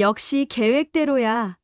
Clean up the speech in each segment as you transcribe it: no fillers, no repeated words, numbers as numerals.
역시 계획대로야.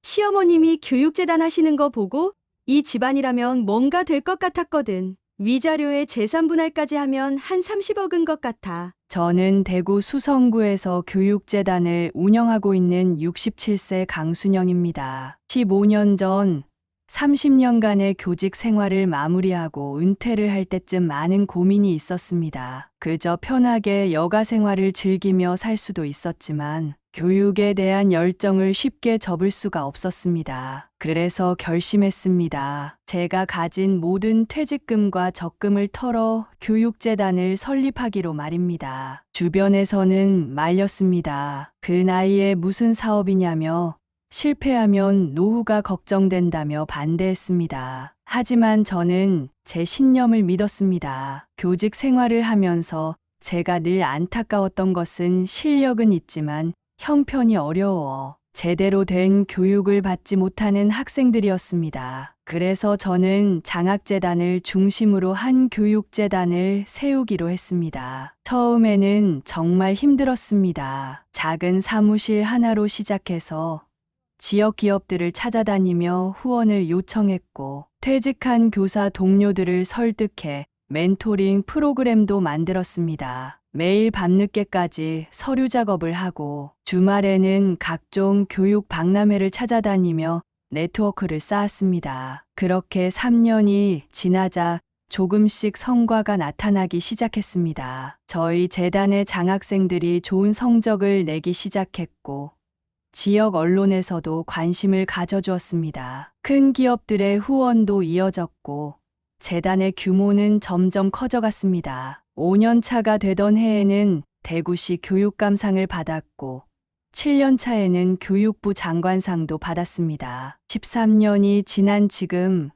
시어머님이 교육재단 하시는 거 보고 이 집안이라면 뭔가 될 것 같았거든. 위자료에 재산 분할까지 하면 한 30억은 것 같아. 저는 대구 수성구에서 교육재단을 운영하고 있는 67세 강순영입니다. 15년 전 30년간의 교직 생활을 마무리하고 은퇴를 할 때쯤 많은 고민이 있었습니다. 그저 편하게 여가 생활을 즐기며 살 수도 있었지만 교육에 대한 열정을 쉽게 접을 수가 없었습니다. 그래서 결심했습니다. 제가 가진 모든 퇴직금과 적금을 털어 교육재단을 설립하기로 말입니다. 주변에서는 말렸습니다. 그 나이에 무슨 사업이냐며 실패하면 노후가 걱정된다며 반대했습니다. 하지만 저는 제 신념을 믿었습니다. 교직 생활을 하면서 제가 늘 안타까웠던 것은 실력은 있지만 형편이 어려워 제대로 된 교육을 받지 못하는 학생들이었습니다. 그래서 저는 장학재단을 중심으로 한 교육재단을 세우기로 했습니다. 처음에는 정말 힘들었습니다. 작은 사무실 하나로 시작해서 지역 기업들을 찾아다니며 후원을 요청했고 퇴직한 교사 동료들을 설득해 멘토링 프로그램도 만들었습니다. 매일 밤늦게까지 서류 작업을 하고 주말에는 각종 교육 박람회를 찾아다니며 네트워크를 쌓았습니다. 그렇게 3년이 지나자 조금씩 성과가 나타나기 시작했습니다. 저희 재단의 장학생들이 좋은 성적을 내기 시작했고 지역 언론에서도 관심을 가져주었습니다. 큰 기업들의 후원도 이어졌고 재단의 규모는 점점 커져갔습니다. 5년 차가 되던 해에는 대구시 교육감상을 받았고 7년 차에는 교육부 장관상도 받았습니다. 13년이 지난 지금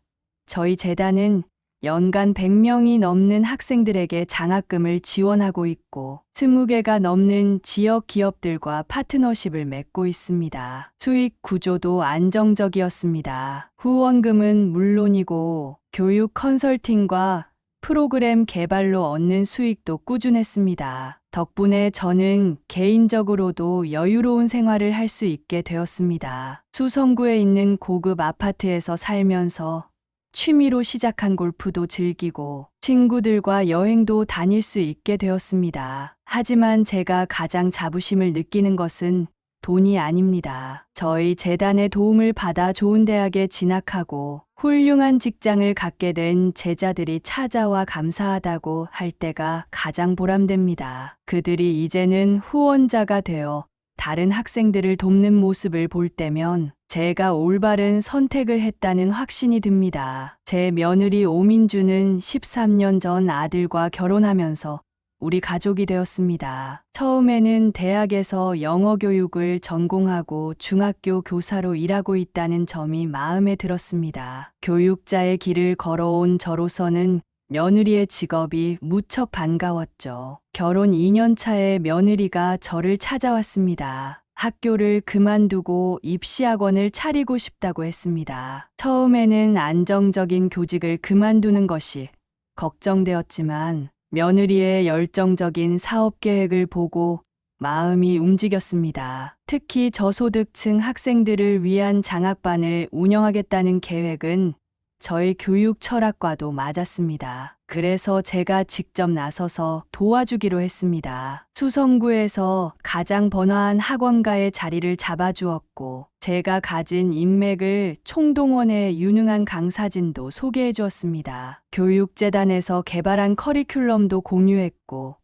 저희 재단은 연간 100명이 넘는 학생들에게 장학금을 지원하고 있고 20개가 넘는 지역 기업들과 파트너십을 맺고 있습니다. 수익 구조도 안정적이었습니다. 후원금은 물론이고 교육 컨설팅과 프로그램 개발로 얻는 수익도 꾸준했습니다. 덕분에 저는 개인적으로도 여유로운 생활을 할 수 있게 되었습니다. 수성구에 있는 고급 아파트에서 살면서 취미로 시작한 골프도 즐기고 친구들과 여행도 다닐 수 있게 되었습니다. 하지만 제가 가장 자부심을 느끼는 것은 돈이 아닙니다. 저희 재단의 도움을 받아 좋은 대학에 진학하고 훌륭한 직장을 갖게 된 제자들이 찾아와 감사하다고 할 때가 가장 보람됩니다. 그들이 이제는 후원자가 되어 다른 학생들을 돕는 모습을 볼 때면 제가 올바른 선택을 했다는 확신이 듭니다. 제 며느리 오민주는 13년 전 아들과 결혼하면서 우리 가족이 되었습니다. 처음에는 대학에서 영어 교육을 전공하고 중학교 교사로 일하고 있다는 점이 마음에 들었습니다. 교육자의 길을 걸어온 저로서는 며느리의 직업이 무척 반가웠죠. 결혼 2년 차에 며느리가 저를 찾아왔습니다. 학교를 그만두고 입시학원을 차리고 싶다고 했습니다. 처음에는 안정적인 교직을 그만두는 것이 걱정되었지만 며느리의 열정적인 사업 계획을 보고 마음이 움직였습니다. 특히 저소득층 학생들을 위한 장학반을 운영하겠다는 계획은 저의 교육 철학과도 맞았습니다. 그래서 제가 직접 나서서 도와주기로 했습니다. 수성구에서 가장 번화한 학원가의 자리를 잡아주었고 제가 가진 인맥을 총동원해 유능한 강사진도 소개해 주었습니다. 교육재단에서 개발한 커리큘럼도 공유했고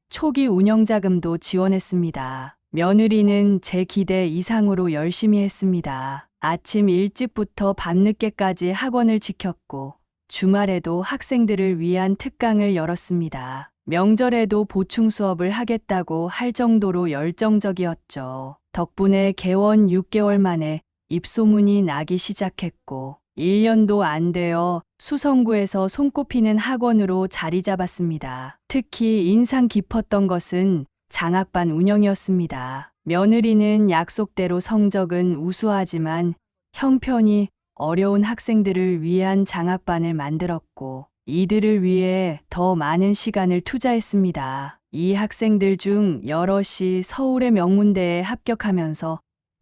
초기 운영자금도 지원했습니다. 며느리는 제 기대 이상으로 열심히 했습니다. 아침 일찍부터 밤늦게까지 학원을 지켰고 주말에도 학생들을 위한 특강을 열었습니다. 명절에도 보충 수업을 하겠다고 할 정도로 열정적이었죠. 덕분에 개원 6개월 만에 입소문이 나기 시작했고 1년도 안 되어 수성구에서 손꼽히는 학원으로 자리 잡았습니다. 특히 인상 깊었던 것은 장학반 운영이었습니다. 며느리는 약속대로 성적은 우수하지만 형편이 어려운 학생들을 위한 장학반을 만들었고 이들을 위해 더 많은 시간을 투자했습니다. 이 학생들 중 여럿이 서울의 명문대에 합격하면서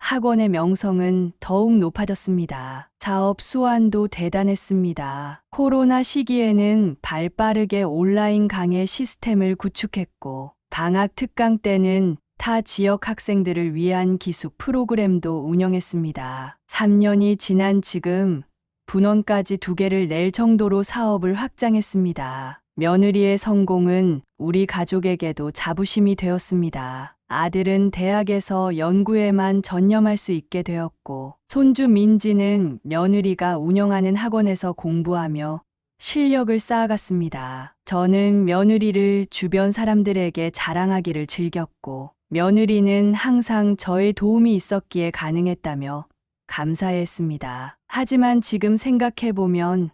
학원의 명성은 더욱 높아졌습니다. 사업 수완도 대단했습니다. 코로나 시기에는 발빠르게 온라인 강의 시스템을 구축했고, 방학 특강 때는 타 지역 학생들을 위한 기숙 프로그램도 운영했습니다. 3년이 지난 지금 분원까지 2개를 낼 정도로 사업을 확장했습니다. 며느리의 성공은 우리 가족에게도 자부심이 되었습니다. 아들은 대학에서 연구에만 전념할 수 있게 되었고, 손주 민지는 며느리가 운영하는 학원에서 공부하며 실력을 쌓아갔습니다. 저는 며느리를 주변 사람들에게 자랑하기를 즐겼고, 며느리는 항상 저의 도움이 있었기에 가능했다며 감사했습니다. 하지만 지금 생각해보면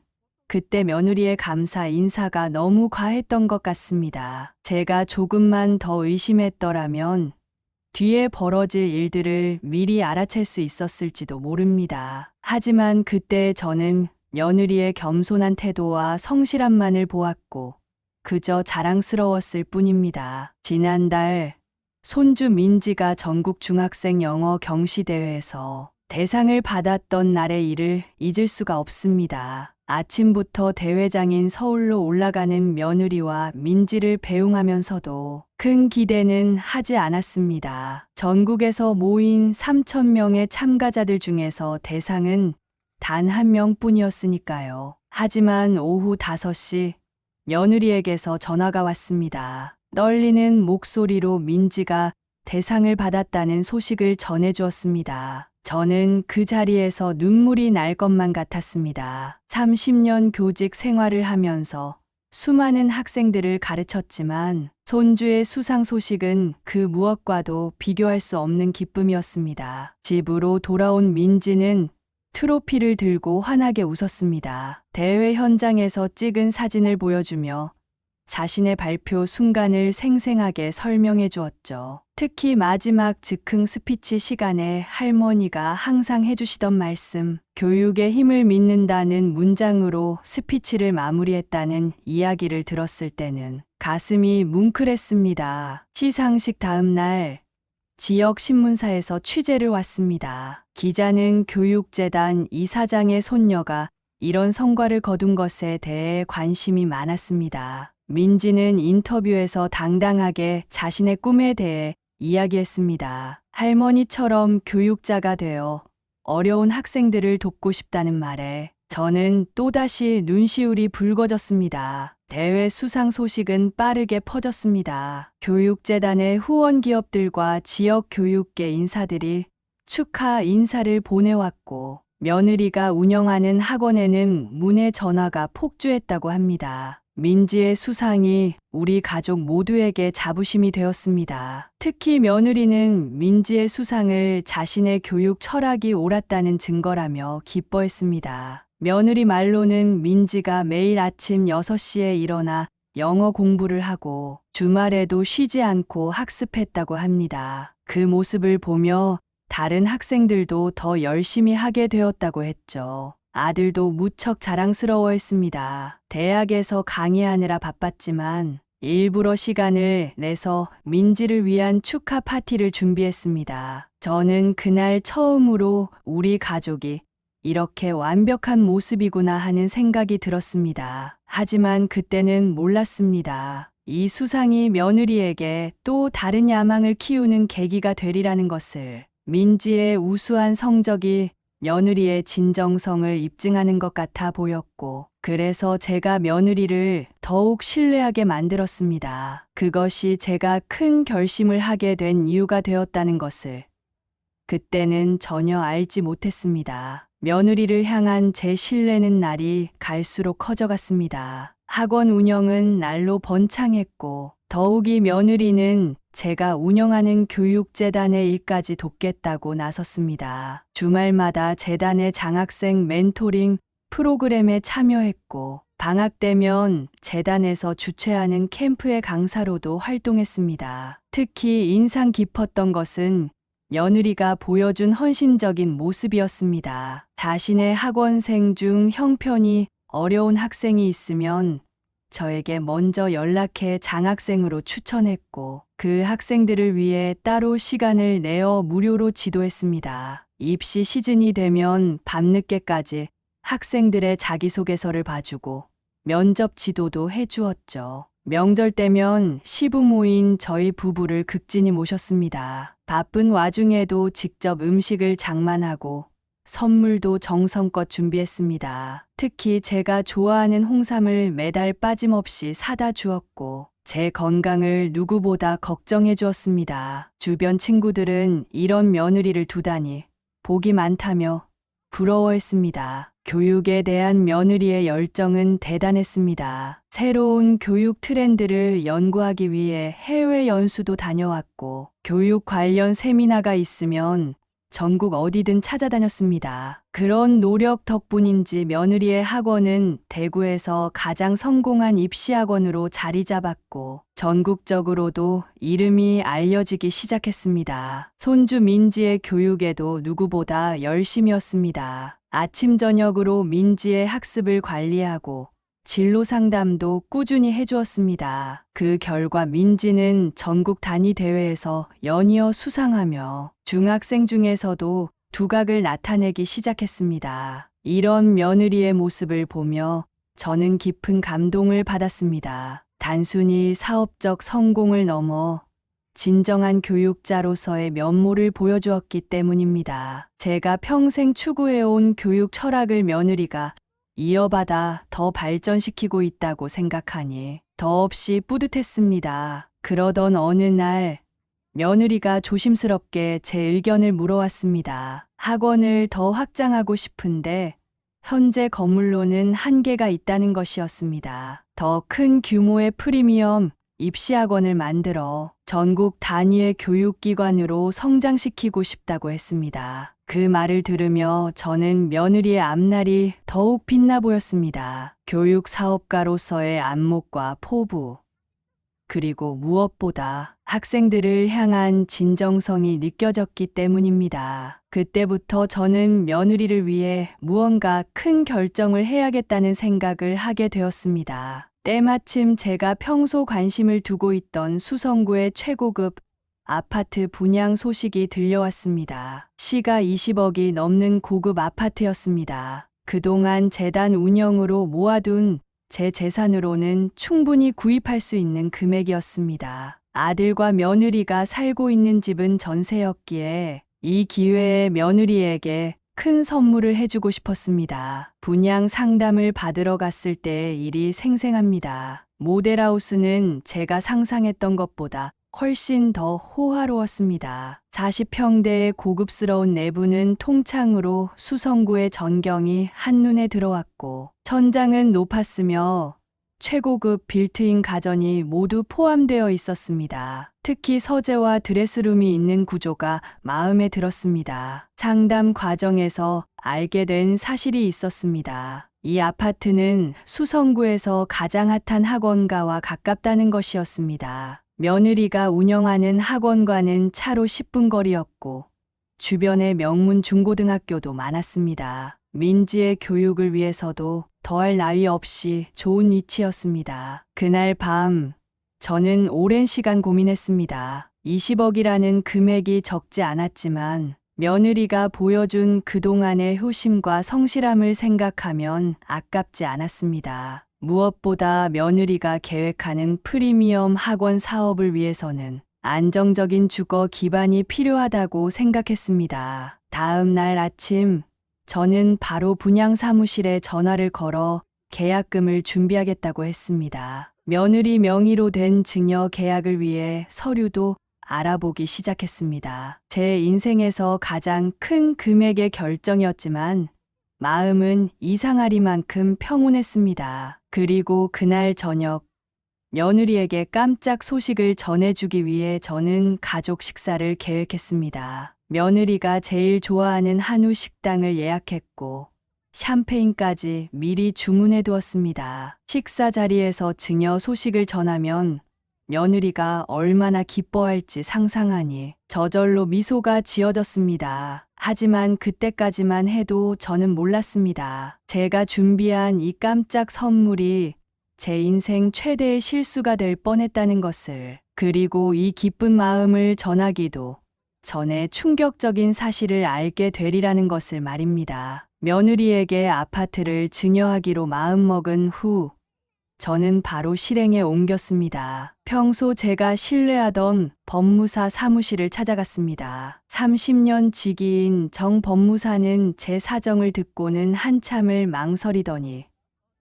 그때 며느리의 감사 인사가 너무 과했던 것 같습니다. 제가 조금만 더 의심했더라면 뒤에 벌어질 일들을 미리 알아챌 수 있었을지도 모릅니다. 하지만 그때 저는 며느리의 겸손한 태도와 성실함만을 보았고 그저 자랑스러웠을 뿐입니다. 지난달 손주 민지가 전국 중학생 영어 경시대회에서 대상을 받았던 날의 일을 잊을 수가 없습니다. 아침부터 대회장인 서울로 올라가는 며느리와 민지를 배웅하면서도 큰 기대는 하지 않았습니다. 전국에서 모인 3,000명의 참가자들 중에서 대상은 단 1명뿐이었으니까요. 하지만 오후 5시 며느리에게서 전화가 왔습니다. 떨리는 목소리로 민지가 대상을 받았다는 소식을 전해주었습니다. 저는 그 자리에서 눈물이 날 것만 같았습니다. 30년 교직 생활을 하면서 수많은 학생들을 가르쳤지만 손주의 수상 소식은 그 무엇과도 비교할 수 없는 기쁨이었습니다. 집으로 돌아온 민지는 트로피를 들고 환하게 웃었습니다. 대회 현장에서 찍은 사진을 보여주며 자신의 발표 순간을 생생하게 설명해 주었죠. 특히 마지막 즉흥 스피치 시간에 할머니가 항상 해주시던 말씀, 교육의 힘을 믿는다는 문장으로 스피치를 마무리했다는 이야기를 들었을 때는 가슴이 뭉클했습니다. 시상식 다음 날 지역 신문사에서 취재를 왔습니다. 기자는 교육재단 이사장의 손녀가 이런 성과를 거둔 것에 대해 관심이 많았습니다. 민지는 인터뷰에서 당당하게 자신의 꿈에 대해 이야기했습니다. 할머니처럼 교육자가 되어 어려운 학생들을 돕고 싶다는 말에 저는 또다시 눈시울이 붉어졌습니다. 대회 수상 소식은 빠르게 퍼졌습니다. 교육재단의 후원 기업들과 지역 교육계 인사들이 축하 인사를 보내왔고 며느리가 운영하는 학원에는 문의 전화가 폭주했다고 합니다. 민지의 수상이 우리 가족 모두에게 자부심이 되었습니다. 특히 며느리는 민지의 수상을 자신의 교육 철학이 옳았다는 증거라며 기뻐했습니다. 며느리 말로는 민지가 매일 아침 6시에 일어나 영어 공부를 하고 주말에도 쉬지 않고 학습했다고 합니다. 그 모습을 보며 다른 학생들도 더 열심히 하게 되었다고 했죠. 아들도 무척 자랑스러워했습니다. 대학에서 강의하느라 바빴지만 일부러 시간을 내서 민지를 위한 축하 파티를 준비했습니다. 저는 그날 처음으로 우리 가족이 이렇게 완벽한 모습이구나 하는 생각이 들었습니다. 하지만 그때는 몰랐습니다. 이 수상이 며느리에게 또 다른 야망을 키우는 계기가 되리라는 것을. 민지의 우수한 성적이 며느리의 진정성을 입증하는 것 같아 보였고, 그래서 제가 며느리를 더욱 신뢰하게 만들었습니다. 그것이 제가 큰 결심을 하게 된 이유가 되었다는 것을 그때는 전혀 알지 못했습니다. 며느리를 향한 제 신뢰는 날이 갈수록 커져갔습니다. 학원 운영은 날로 번창했고, 더욱이 며느리는 제가 운영하는 교육재단의 일까지 돕겠다고 나섰습니다. 주말마다 재단의 장학생 멘토링 프로그램에 참여했고, 방학 때면 재단에서 주최하는 캠프의 강사로도 활동했습니다. 특히 인상 깊었던 것은 며느리가 보여준 헌신적인 모습이었습니다. 자신의 학원생 중 형편이 어려운 학생이 있으면 저에게 먼저 연락해 장학생으로 추천했고, 그 학생들을 위해 따로 시간을 내어 무료로 지도했습니다. 입시 시즌이 되면 밤늦게까지 학생들의 자기소개서를 봐주고 면접 지도도 해주었죠. 명절 때면 시부모인 저희 부부를 극진히 모셨습니다. 바쁜 와중에도 직접 음식을 장만하고 선물도 정성껏 준비했습니다. 특히 제가 좋아하는 홍삼을 매달 빠짐없이 사다 주었고 제 건강을 누구보다 걱정해 주었습니다. 주변 친구들은 이런 며느리를 두다니 복이 많다며 부러워했습니다. 교육에 대한 며느리의 열정은 대단했습니다. 새로운 교육 트렌드를 연구하기 위해 해외 연수도 다녀왔고 교육 관련 세미나가 있으면 전국 어디든 찾아다녔습니다. 그런 노력 덕분인지 며느리의 학원은 대구에서 가장 성공한 입시학원으로 자리 잡았고 전국적으로도 이름이 알려지기 시작했습니다. 손주 민지의 교육에도 누구보다 열심이었습니다. 아침 저녁으로 민지의 학습을 관리하고 진로 상담도 꾸준히 해주었습니다. 그 결과 민지는 전국 단위 대회에서 연이어 수상하며 중학생 중에서도 두각을 나타내기 시작했습니다. 이런 며느리의 모습을 보며 저는 깊은 감동을 받았습니다. 단순히 사업적 성공을 넘어 진정한 교육자로서의 면모를 보여주었기 때문입니다. 제가 평생 추구해온 교육 철학을 며느리가 이어받아 더 발전시키고 있다고 생각하니 더없이 뿌듯했습니다. 그러던 어느 날 며느리가 조심스럽게 제 의견을 물어왔습니다. 학원을 더 확장하고 싶은데 현재 건물로는 한계가 있다는 것이었습니다. 더 큰 규모의 프리미엄 입시학원을 만들어 전국 단위의 교육기관으로 성장시키고 싶다고 했습니다. 그 말을 들으며 저는 며느리의 앞날이 더욱 빛나 보였습니다. 교육 사업가로서의 안목과 포부, 그리고 무엇보다 학생들을 향한 진정성이 느껴졌기 때문입니다. 그때부터 저는 며느리를 위해 무언가 큰 결정을 해야겠다는 생각을 하게 되었습니다. 때마침 제가 평소 관심을 두고 있던 수성구의 최고급 아파트 분양 소식이 들려왔습니다. 시가 20억이 넘는 고급 아파트였습니다. 그동안 재단 운영으로 모아둔 제 재산으로는 충분히 구입할 수 있는 금액이었습니다. 아들과 며느리가 살고 있는 집은 전세였기에 이 기회에 며느리에게 큰 선물을 해주고 싶었습니다. 분양 상담을 받으러 갔을 때의 일이 생생합니다. 모델하우스는 제가 상상했던 것보다 훨씬 더 호화로웠습니다. 40평대의 고급스러운 내부는 통창으로 수성구의 전경이 한눈에 들어왔고 천장은 높았으며 최고급 빌트인 가전이 모두 포함되어 있었습니다. 특히 서재와 드레스룸이 있는 구조가 마음에 들었습니다. 상담 과정에서 알게 된 사실이 있었습니다. 이 아파트는 수성구에서 가장 핫한 학원가와 가깝다는 것이었습니다. 며느리가 운영하는 학원과는 차로 10분 거리였고 주변에 명문 중고등학교도 많았습니다. 민지의 교육을 위해서도 더할 나위 없이 좋은 위치였습니다. 그날 밤 저는 오랜 시간 고민했습니다. 20억이라는 금액이 적지 않았지만 며느리가 보여준 그동안의 효심과 성실함을 생각하면 아깝지 않았습니다. 무엇보다 며느리가 계획하는 프리미엄 학원 사업을 위해서는 안정적인 주거 기반이 필요하다고 생각했습니다. 다음 날 아침 저는 바로 분양 사무실에 전화를 걸어 계약금을 준비하겠다고 했습니다. 며느리 명의로 된 증여 계약을 위해 서류도 알아보기 시작했습니다. 제 인생에서 가장 큰 금액의 결정이었지만 마음은 이상하리만큼 평온했습니다. 그리고 그날 저녁 며느리에게 깜짝 소식을 전해주기 위해 저는 가족 식사를 계획했습니다. 며느리가 제일 좋아하는 한우 식당을 예약했고 샴페인까지 미리 주문해 두었습니다. 식사 자리에서 증여 소식을 전하면 며느리가 얼마나 기뻐할지 상상하니 저절로 미소가 지어졌습니다. 하지만 그때까지만 해도 저는 몰랐습니다. 제가 준비한 이 깜짝 선물이 제 인생 최대의 실수가 될 뻔했다는 것을. 그리고 이 기쁜 마음을 전하기도 전에 충격적인 사실을 알게 되리라는 것을 말입니다. 며느리에게 아파트를 증여하기로 마음먹은 후 저는 바로 실행에 옮겼습니다. 평소 제가 신뢰하던 법무사 사무실을 찾아갔습니다. 30년 지기인 정 법무사는 제 사정을 듣고는 한참을 망설이더니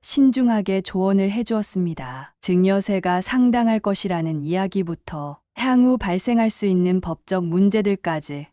신중하게 조언을 해주었습니다. 증여세가 상당할 것이라는 이야기부터 향후 발생할 수 있는 법적 문제들까지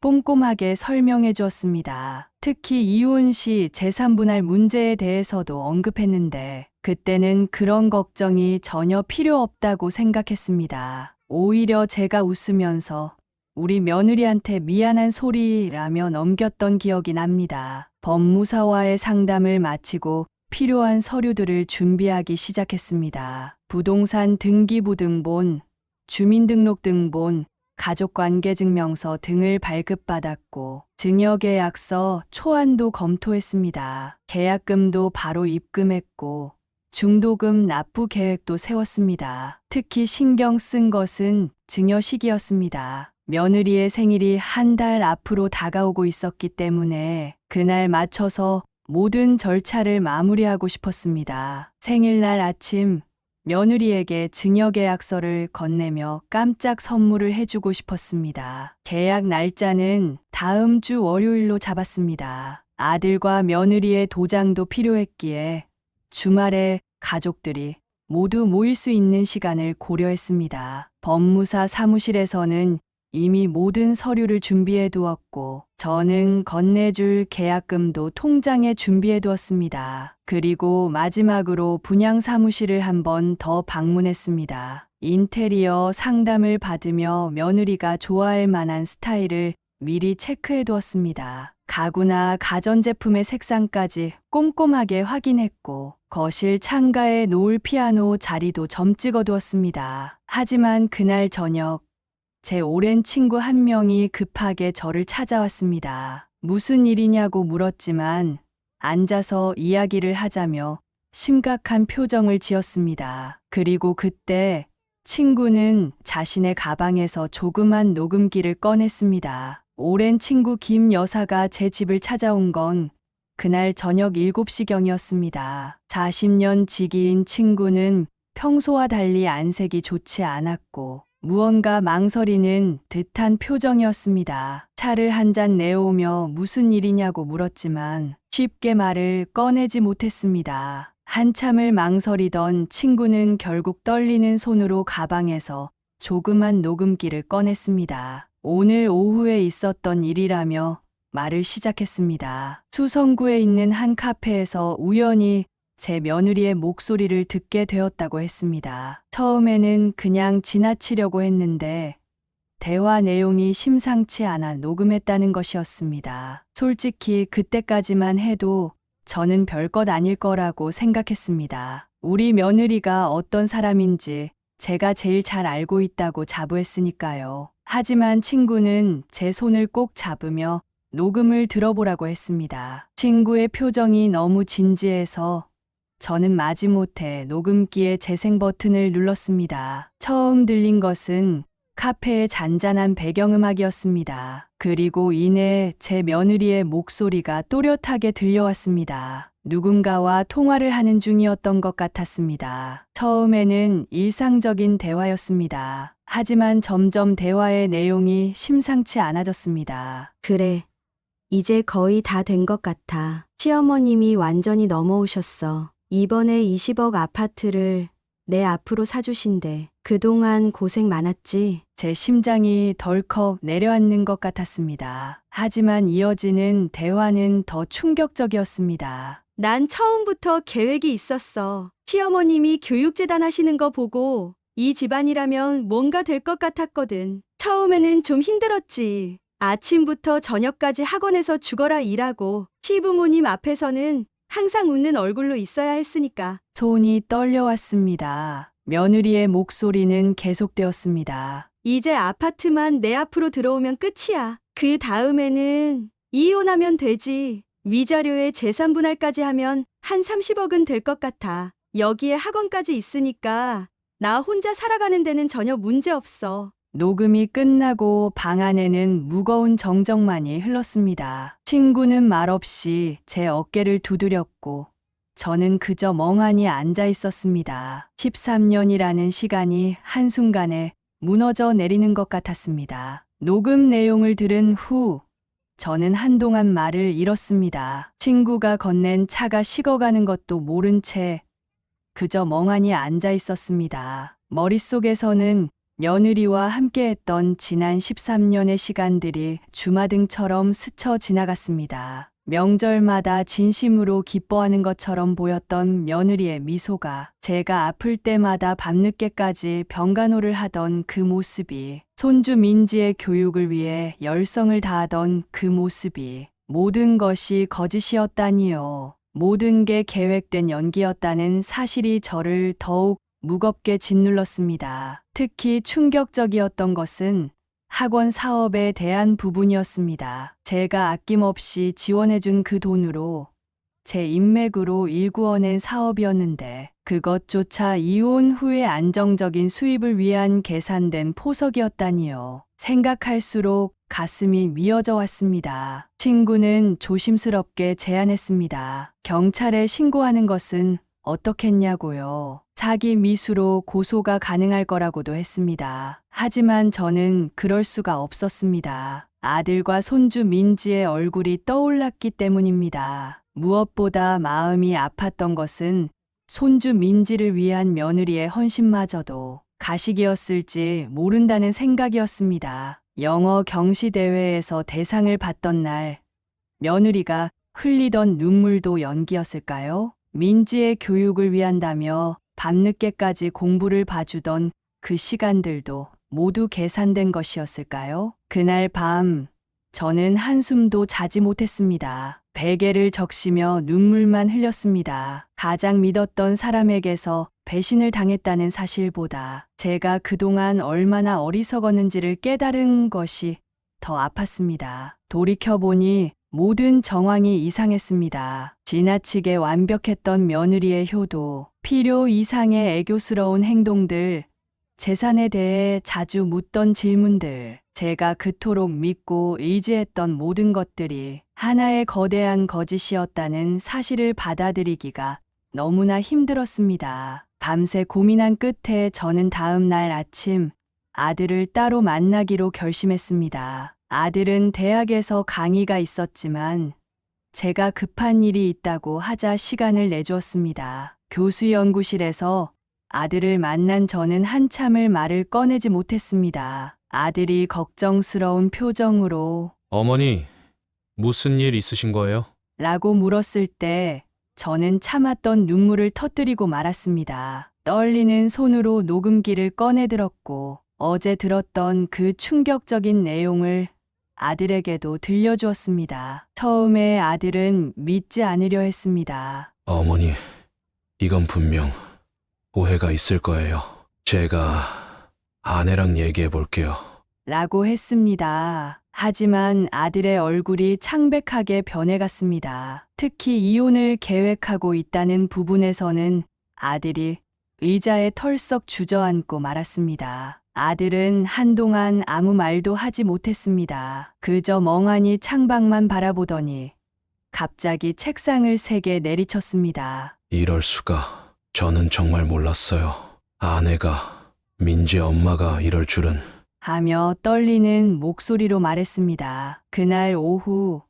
꼼꼼하게 설명해 주었습니다. 특히 이혼 시 재산분할 문제에 대해서도 언급했는데 그때는 그런 걱정이 전혀 필요 없다고 생각했습니다. 오히려 제가 웃으면서 우리 며느리한테 미안한 소리라며 넘겼던 기억이 납니다. 법무사와의 상담을 마치고 필요한 서류들을 준비하기 시작했습니다. 부동산 등기부등본, 주민등록등본, 가족관계증명서 등을 발급받았고 증여계약서 초안도 검토했습니다. 계약금도 바로 입금했고 중도금 납부 계획도 세웠습니다. 특히 신경 쓴 것은 증여 시기였습니다. 며느리의 생일이 한 달 앞으로 다가오고 있었기 때문에 그날 맞춰서 모든 절차를 마무리하고 싶었습니다. 생일날 아침 며느리에게 증여계약서를 건네며 깜짝 선물을 해주고 싶었습니다. 계약 날짜는 다음 주 월요일로 잡았습니다. 아들과 며느리의 도장도 필요했기에 주말에 가족들이 모두 모일 수 있는 시간을 고려했습니다. 법무사 사무실에서는 이미 모든 서류를 준비해 두었고 저는 건네줄 계약금도 통장에 준비해 두었습니다. 그리고 마지막으로 분양 사무실을 한 번 더 방문했습니다. 인테리어 상담을 받으며 며느리가 좋아할 만한 스타일을 미리 체크해 두었습니다. 가구나 가전제품의 색상까지 꼼꼼하게 확인했고 거실 창가에 놓을 피아노 자리도 점 찍어 두었습니다. 하지만 그날 저녁 제 오랜 친구 한 명이 급하게 저를 찾아왔습니다. 무슨 일이냐고 물었지만 앉아서 이야기를 하자며 심각한 표정을 지었습니다. 그리고 그때 친구는 자신의 가방에서 조그만 녹음기를 꺼냈습니다. 오랜 친구 김 여사가 제 집을 찾아온 건 그날 저녁 7시경이었습니다. 40년 지기인 친구는 평소와 달리 안색이 좋지 않았고 무언가 망설이는 듯한 표정이었습니다. 차를 한 잔 내오며 무슨 일이냐고 물었지만 쉽게 말을 꺼내지 못했습니다. 한참을 망설이던 친구는 결국 떨리는 손으로 가방에서 조그만 녹음기를 꺼냈습니다. 오늘 오후에 있었던 일이라며 말을 시작했습니다. 수성구에 있는 한 카페에서 우연히 제 며느리의 목소리를 듣게 되었다고 했습니다. 처음에는 그냥 지나치려고 했는데 대화 내용이 심상치 않아 녹음했다는 것이었습니다. 솔직히 그때까지만 해도 저는 별것 아닐 거라고 생각했습니다. 우리 며느리가 어떤 사람인지 제가 제일 잘 알고 있다고 자부했으니까요. 하지만 친구는 제 손을 꼭 잡으며 녹음을 들어보라고 했습니다. 친구의 표정이 너무 진지해서 저는 마지못해 녹음기의 재생 버튼을 눌렀습니다. 처음 들린 것은 카페의 잔잔한 배경음악이었습니다. 그리고 이내 제 며느리의 목소리가 또렷하게 들려왔습니다. 누군가와 통화를 하는 중이었던 것 같았습니다. 처음에는 일상적인 대화였습니다. 하지만 점점 대화의 내용이 심상치 않아졌습니다. 그래. 이제 거의 다 된 것 같아. 시어머님이 완전히 넘어오셨어. 이번에 20억 아파트를 내 앞으로 사주신대. 그동안 고생 많았지? 제 심장이 덜컥 내려앉는 것 같았습니다. 하지만 이어지는 대화는 더 충격적이었습니다. 난 처음부터 계획이 있었어. 시어머님이 교육재단 하시는 거 보고 이 집안이라면 뭔가 될 것 같았거든. 처음에는 좀 힘들었지. 아침부터 저녁까지 학원에서 죽어라 일하고 시부모님 앞에서는 항상 웃는 얼굴로 있어야 했으니까. 손이 떨려왔습니다. 며느리의 목소리는 계속되었습니다. 이제 아파트만 내 앞으로 들어오면 끝이야. 그 다음에는 이혼하면 되지. 위자료에 재산분할까지 하면 한 30억은 될 것 같아. 여기에 학원까지 있으니까 나 혼자 살아가는 데는 전혀 문제 없어. 녹음이 끝나고 방 안에는 무거운 정적만이 흘렀습니다. 친구는 말없이 제 어깨를 두드렸고 저는 그저 멍하니 앉아 있었습니다. 13년이라는 시간이 한순간에 무너져 내리는 것 같았습니다. 녹음 내용을 들은 후 저는 한동안 말을 잃었습니다. 친구가 건넨 차가 식어가는 것도 모른 채 그저 멍하니 앉아 있었습니다. 머릿속에서는 며느리와 함께했던 지난 13년의 시간들이 주마등처럼 스쳐 지나갔습니다. 명절마다 진심으로 기뻐하는 것처럼 보였던 며느리의 미소가, 제가 아플 때마다 밤늦게까지 병간호를 하던 그 모습이, 손주 민지의 교육을 위해 열성을 다하던 그 모습이, 모든 것이 거짓이었다니요. 모든 게 계획된 연기였다는 사실이 저를 더욱 무겁게 짓눌렀습니다. 특히 충격적이었던 것은 학원 사업에 대한 부분이었습니다. 제가 아낌없이 지원해준 그 돈으로 제 인맥으로 일구어낸 사업이었는데 그것조차 이혼 후의 안정적인 수입을 위한 계산된 포석이었다니요. 생각할수록 가슴이 미어져 왔습니다. 친구는 조심스럽게 제안했습니다. 경찰에 신고하는 것은 어떻겠냐고요. 사기 미수로 고소가 가능할 거라고도 했습니다. 하지만 저는 그럴 수가 없었습니다. 아들과 손주 민지의 얼굴이 떠올랐기 때문입니다. 무엇보다 마음이 아팠던 것은 손주 민지를 위한 며느리의 헌신마저도 가식이었을지 모른다는 생각이었습니다. 영어 경시대회에서 대상을 받던 날, 며느리가 흘리던 눈물도 연기였을까요? 민지의 교육을 위한다며 밤늦게까지 공부를 봐주던 그 시간들도 모두 계산된 것이었을까요? 그날 밤, 저는 한숨도 자지 못했습니다. 베개를 적시며 눈물만 흘렸습니다. 가장 믿었던 사람에게서 배신을 당했다는 사실보다 제가 그동안 얼마나 어리석었는지를 깨달은 것이 더 아팠습니다. 돌이켜보니 모든 정황이 이상했습니다. 지나치게 완벽했던 며느리의 효도, 필요 이상의 애교스러운 행동들, 재산에 대해 자주 묻던 질문들, 제가 그토록 믿고 의지했던 모든 것들이 하나의 거대한 거짓이었다는 사실을 받아들이기가 너무나 힘들었습니다. 밤새 고민한 끝에 저는 다음 날 아침 아들을 따로 만나기로 결심했습니다. 아들은 대학에서 강의가 있었지만 제가 급한 일이 있다고 하자 시간을 내주었습니다. 교수 연구실에서 아들을 만난 저는 한참을 말을 꺼내지 못했습니다. 아들이 걱정스러운 표정으로 어머니, 무슨 일 있으신 거예요? 라고 물었을 때 저는 참았던 눈물을 터뜨리고 말았습니다. 떨리는 손으로 녹음기를 꺼내들었고 어제 들었던 그 충격적인 내용을 아들에게도 들려주었습니다. 처음에 아들은 믿지 않으려 했습니다. 어머니, 이건 분명 오해가 있을 거예요. 제가 아내랑 얘기해 볼게요. 라고 했습니다. 하지만 아들의 얼굴이 창백하게 변해갔습니다. 특히 이혼을 계획하고 있다는 부분에서는 아들이 의자에 털썩 주저앉고 말았습니다. 아들은 한동안 아무 말도 하지 못했습니다. 그저 멍하니 창밖만 바라보더니 갑자기 책상을 3개 내리쳤습니다. 이럴 수가. 저는 정말 몰랐어요. 아내가, 민지 엄마가 이럴 줄은. 하며 떨리는 목소리로 말했습니다. 그날 오후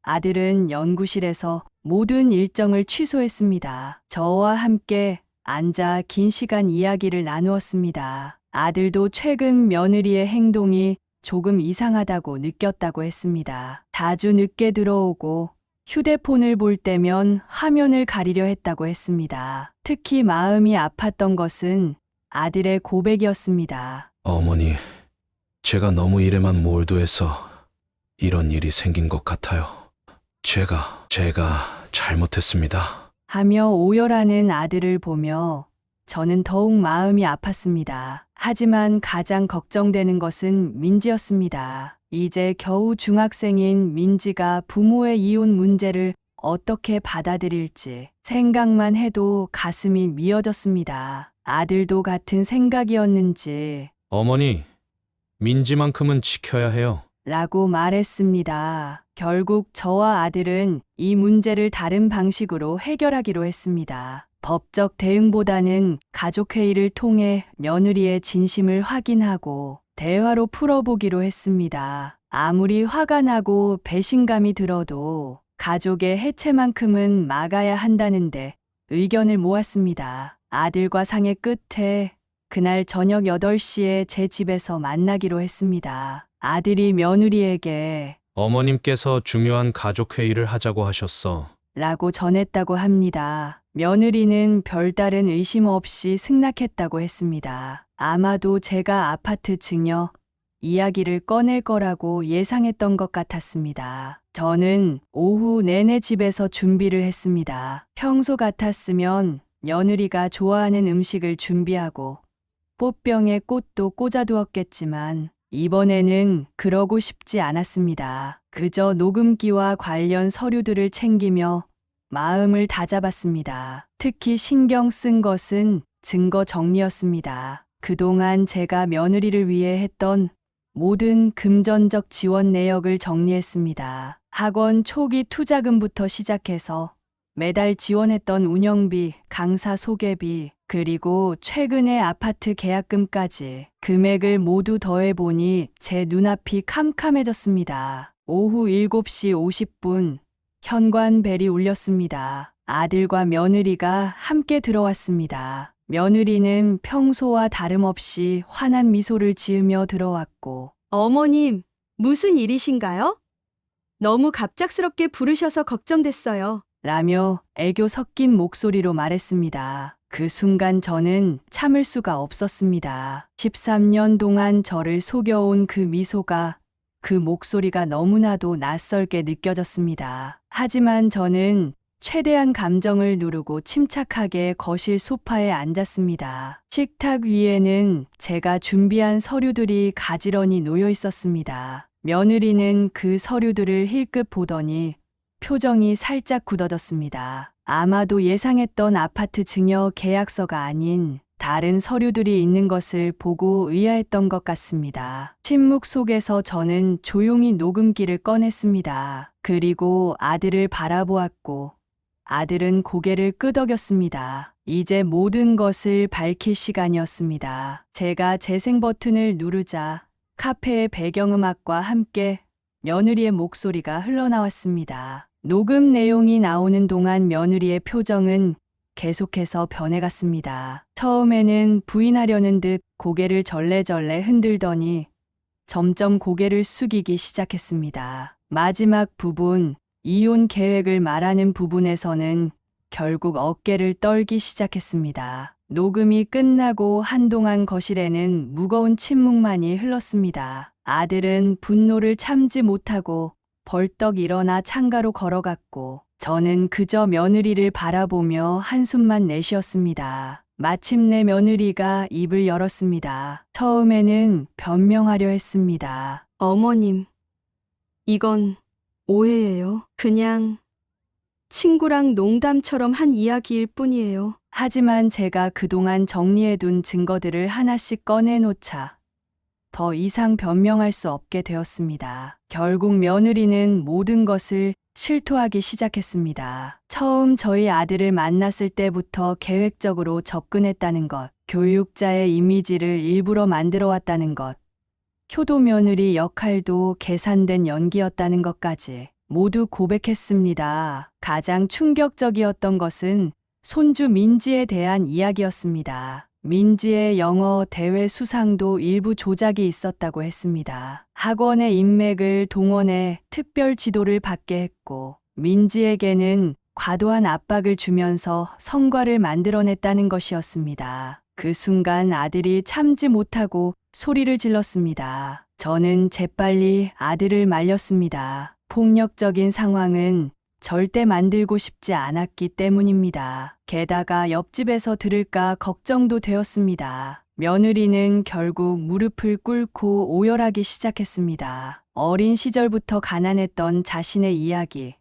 아들은 연구실에서 모든 일정을 취소했습니다. 저와 함께 앉아 긴 시간 이야기를 나누었습니다. 아들도 최근 며느리의 행동이 조금 이상하다고 느꼈다고 했습니다. 자주 늦게 들어오고 휴대폰을 볼 때면 화면을 가리려 했다고 했습니다. 특히 마음이 아팠던 것은 아들의 고백이었습니다. 어머니, 제가 너무 일에만 몰두해서 이런 일이 생긴 것 같아요. 제가 잘못했습니다. 하며 오열하는 아들을 보며 저는 더욱 마음이 아팠습니다. 하지만 가장 걱정되는 것은 민지였습니다. 이제 겨우 중학생인 민지가 부모의 이혼 문제를 어떻게 받아들일지 생각만 해도 가슴이 미어졌습니다. 아들도 같은 생각이었는지 어머니, 민지만큼은 지켜야 해요. 라고 말했습니다. 결국 저와 아들은 이 문제를 다른 방식으로 해결하기로 했습니다. 법적 대응보다는 가족회의를 통해 며느리의 진심을 확인하고 대화로 풀어보기로 했습니다. 아무리 화가 나고 배신감이 들어도 가족의 해체만큼은 막아야 한다는데 의견을 모았습니다. 아들과 상의 끝에 그날 저녁 8시에 제 집에서 만나기로 했습니다. 아들이 며느리에게 어머님께서 중요한 가족회의를 하자고 하셨어. 라고 전했다고 합니다. 며느리는 별다른 의심 없이 승낙했다고 했습니다. 아마도 제가 아파트 증여 이야기를 꺼낼 거라고 예상했던 것 같았습니다. 저는 오후 내내 집에서 준비를 했습니다. 평소 같았으면 며느리가 좋아하는 음식을 준비하고 꽃병에 꽃도 꽂아두었겠지만 이번에는 그러고 싶지 않았습니다. 그저 녹음기와 관련 서류들을 챙기며 마음을 다잡았습니다. 특히 신경 쓴 것은 증거 정리였습니다. 그동안 제가 며느리를 위해 했던 모든 금전적 지원 내역을 정리했습니다. 학원 초기 투자금부터 시작해서 매달 지원했던 운영비, 강사 소개비, 그리고 최근의 아파트 계약금까지 금액을 모두 더해보니 제 눈앞이 캄캄해졌습니다. 오후 7시 50분 현관벨이 울렸습니다. 아들과 며느리가 함께 들어왔습니다. 며느리는 평소와 다름없이 환한 미소를 지으며 들어왔고 어머님, 무슨 일이신가요? 너무 갑작스럽게 부르셔서 걱정됐어요. 라며 애교 섞인 목소리로 말했습니다. 그 순간 저는 참을 수가 없었습니다. 13년 동안 저를 속여온 그 미소가, 그 목소리가 너무나도 낯설게 느껴졌습니다. 하지만 저는 최대한 감정을 누르고 침착하게 거실 소파에 앉았습니다. 식탁 위에는 제가 준비한 서류들이 가지런히 놓여 있었습니다. 며느리는 그 서류들을 힐끗 보더니 표정이 살짝 굳어졌습니다. 아마도 예상했던 아파트 증여 계약서가 아닌 다른 서류들이 있는 것을 보고 의아했던 것 같습니다. 침묵 속에서 저는 조용히 녹음기를 꺼냈습니다. 그리고 아들을 바라보았고 아들은 고개를 끄덕였습니다. 이제 모든 것을 밝힐 시간이었습니다. 제가 재생 버튼을 누르자 카페의 배경음악과 함께 며느리의 목소리가 흘러나왔습니다. 녹음 내용이 나오는 동안 며느리의 표정은 계속해서 변해갔습니다. 처음에는 부인하려는 듯 고개를 절레절레 흔들더니 점점 고개를 숙이기 시작했습니다. 마지막 부분, 이혼 계획을 말하는 부분에서는 결국 어깨를 떨기 시작했습니다. 녹음이 끝나고 한동안 거실에는 무거운 침묵만이 흘렀습니다. 아들은 분노를 참지 못하고 벌떡 일어나 창가로 걸어갔고 저는 그저 며느리를 바라보며 한숨만 내쉬었습니다. 마침내 며느리가 입을 열었습니다. 처음에는 변명하려 했습니다. 어머님, 이건 오해예요. 그냥 친구랑 농담처럼 한 이야기일 뿐이에요. 하지만 제가 그동안 정리해둔 증거들을 하나씩 꺼내놓자 더 이상 변명할 수 없게 되었습니다. 결국 며느리는 모든 것을 실토하기 시작했습니다. 처음 저희 아들을 만났을 때부터 계획적으로 접근했다는 것, 교육자의 이미지를 일부러 만들어 왔다는 것, 효도 며느리 역할도 계산된 연기였다는 것까지 모두 고백했습니다. 가장 충격적이었던 것은 손주 민지에 대한 이야기였습니다. 민지의 영어 대회 수상도 일부 조작이 있었다고 했습니다. 학원의 인맥을 동원해 특별 지도를 받게 했고 민지에게는 과도한 압박을 주면서 성과를 만들어냈다는 것이었습니다. 그 순간 아들이 참지 못하고 소리를 질렀습니다. 저는 재빨리 아들을 말렸습니다. 폭력적인 상황은 절대 만들고 싶지 않았기 때문입니다. 게다가 옆집에서 들을까 걱정도 되었습니다. 며느리는 결국 무릎을 꿇고 오열하기 시작했습니다. 어린 시절부터 가난했던 자신의 이야기,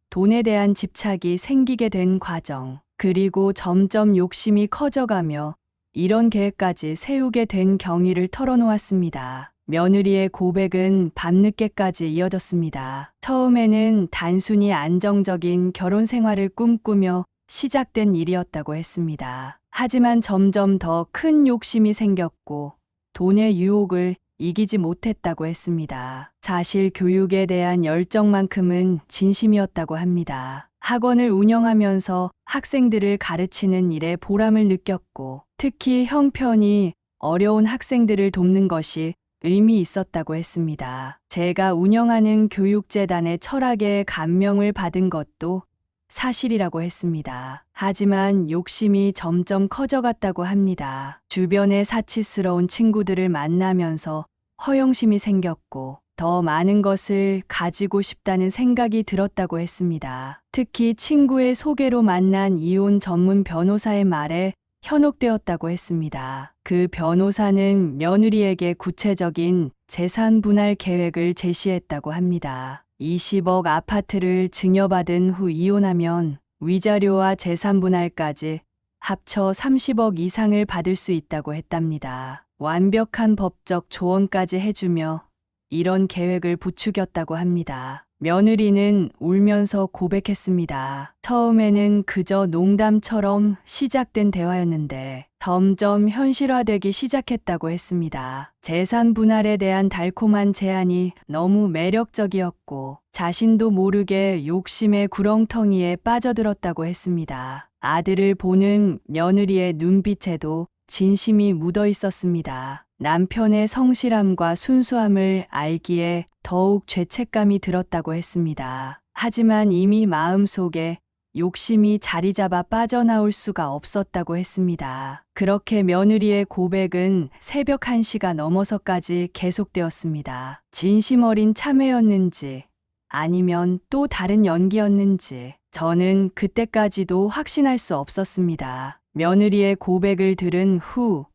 돈에 대한 집착이 생기게 된 과정, 그리고 점점 욕심이 커져가며 이런 계획까지 세우게 된 경위를 털어놓았습니다. 며느리의 고백은 밤늦게까지 이어졌습니다. 처음에는 단순히 안정적인 결혼 생활을 꿈꾸며 시작된 일이었다고 했습니다. 하지만 점점 더 큰 욕심이 생겼고 돈의 유혹을 이기지 못했다고 했습니다. 사실 교육에 대한 열정만큼은 진심이었다고 합니다. 학원을 운영하면서 학생들을 가르치는 일에 보람을 느꼈고 특히 형편이 어려운 학생들을 돕는 것이 의미 있었다고 했습니다. 제가 운영하는 교육재단의 철학에 감명을 받은 것도 사실이라고 했습니다. 하지만 욕심이 점점 커져갔다고 합니다. 주변의 사치스러운 친구들을 만나면서 허영심이 생겼고 더 많은 것을 가지고 싶다는 생각이 들었다고 했습니다. 특히 친구의 소개로 만난 이혼 전문 변호사의 말에 현혹되었다고 했습니다. 그 변호사는 며느리에게 구체적인 재산 분할 계획을 제시했다고 합니다. 20억 아파트를 증여받은 후 이혼하면 위자료와 재산 분할까지 합쳐 30억 이상을 받을 수 있다고 했답니다. 완벽한 법적 조언까지 해주며 이런 계획을 부추겼다고 합니다. 며느리는 울면서 고백했습니다. 처음에는 그저 농담처럼 시작된 대화였는데 점점 현실화되기 시작했다고 했습니다. 재산 분할에 대한 달콤한 제안이 너무 매력적이었고 자신도 모르게 욕심의 구렁텅이에 빠져들었다고 했습니다. 아들을 보는 며느리의 눈빛에도 진심이 묻어 있었습니다. 남편의 성실함과 순수함을 알기에 더욱 죄책감이 들었다고 했습니다. 하지만 이미 마음속에 욕심이 자리 잡아 빠져나올 수가 없었다고 했습니다. 그렇게 며느리의 고백은 새벽 1시가 넘어서까지 계속되었습니다. 진심 어린 참회였는지 아니면 또 다른 연기였는지 저는 그때까지도 확신할 수 없었습니다. 며느리의 고백을 들은 후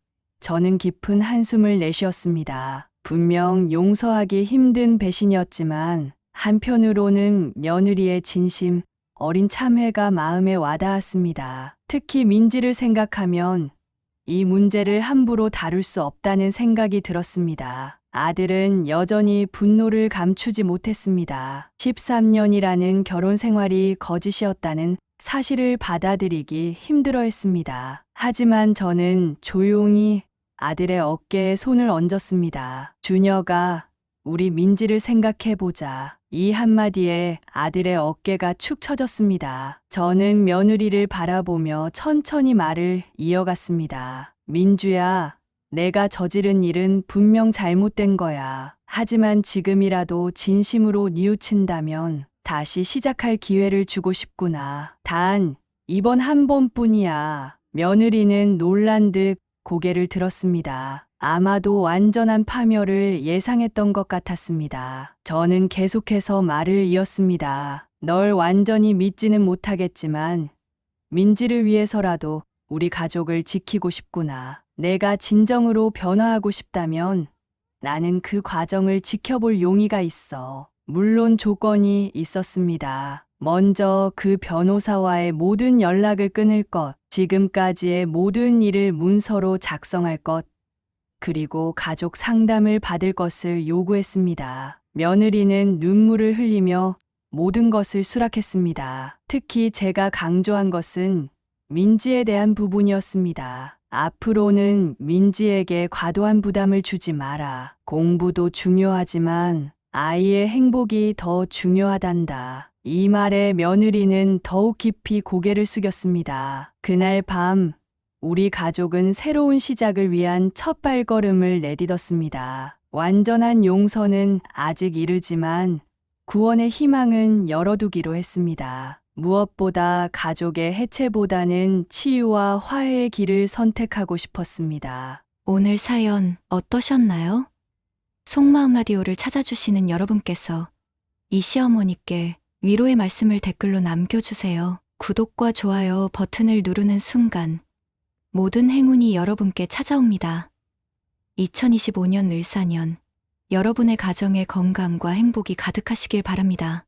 저는 깊은 한숨을 내쉬었습니다. 분명 용서하기 힘든 배신이었지만 한편으로는 며느리의 진심 어린 참회가 마음에 와닿았습니다. 특히 민지를 생각하면 이 문제를 함부로 다룰 수 없다는 생각이 들었습니다. 아들은 여전히 분노를 감추지 못했습니다. 13년이라는 결혼 생활이 거짓이었다는 사실을 받아들이기 힘들어했습니다. 하지만 저는 조용히 아들의 어깨에 손을 얹었습니다. 준혁아, 우리 민지를 생각해보자. 이 한마디에 아들의 어깨가 축 처졌습니다. 저는 며느리를 바라보며 천천히 말을 이어갔습니다. 민주야, 내가 저지른 일은 분명 잘못된 거야. 하지만 지금이라도 진심으로 뉘우친다면 다시 시작할 기회를 주고 싶구나. 단, 이번 한 번뿐이야. 며느리는 놀란 듯 고개를 들었습니다. 아마도 완전한 파멸을 예상했던 것 같았습니다. 저는 계속해서 말을 이었습니다. 널 완전히 믿지는 못하겠지만 민지를 위해서라도 우리 가족을 지키고 싶구나. 내가 진정으로 변화하고 싶다면 나는 그 과정을 지켜볼 용의가 있어. 물론 조건이 있었습니다. 먼저 그 변호사와의 모든 연락을 끊을 것, 지금까지의 모든 일을 문서로 작성할 것, 그리고 가족 상담을 받을 것을 요구했습니다. 며느리는 눈물을 흘리며 모든 것을 수락했습니다. 특히 제가 강조한 것은 민지에 대한 부분이었습니다. 앞으로는 민지에게 과도한 부담을 주지 마라. 공부도 중요하지만 아이의 행복이 더 중요하단다. 이 말에 며느리는 더욱 깊이 고개를 숙였습니다. 그날 밤 우리 가족은 새로운 시작을 위한 첫 발걸음을 내딛었습니다. 완전한 용서는 아직 이르지만 구원의 희망은 열어두기로 했습니다. 무엇보다 가족의 해체보다는 치유와 화해의 길을 선택하고 싶었습니다. 오늘 사연 어떠셨나요? 속마음 라디오를 찾아주시는 여러분께서 이 시어머니께 위로의 말씀을 댓글로 남겨주세요. 구독과 좋아요 버튼을 누르는 순간 모든 행운이 여러분께 찾아옵니다. 2025년 을사년 여러분의 가정에 건강과 행복이 가득하시길 바랍니다.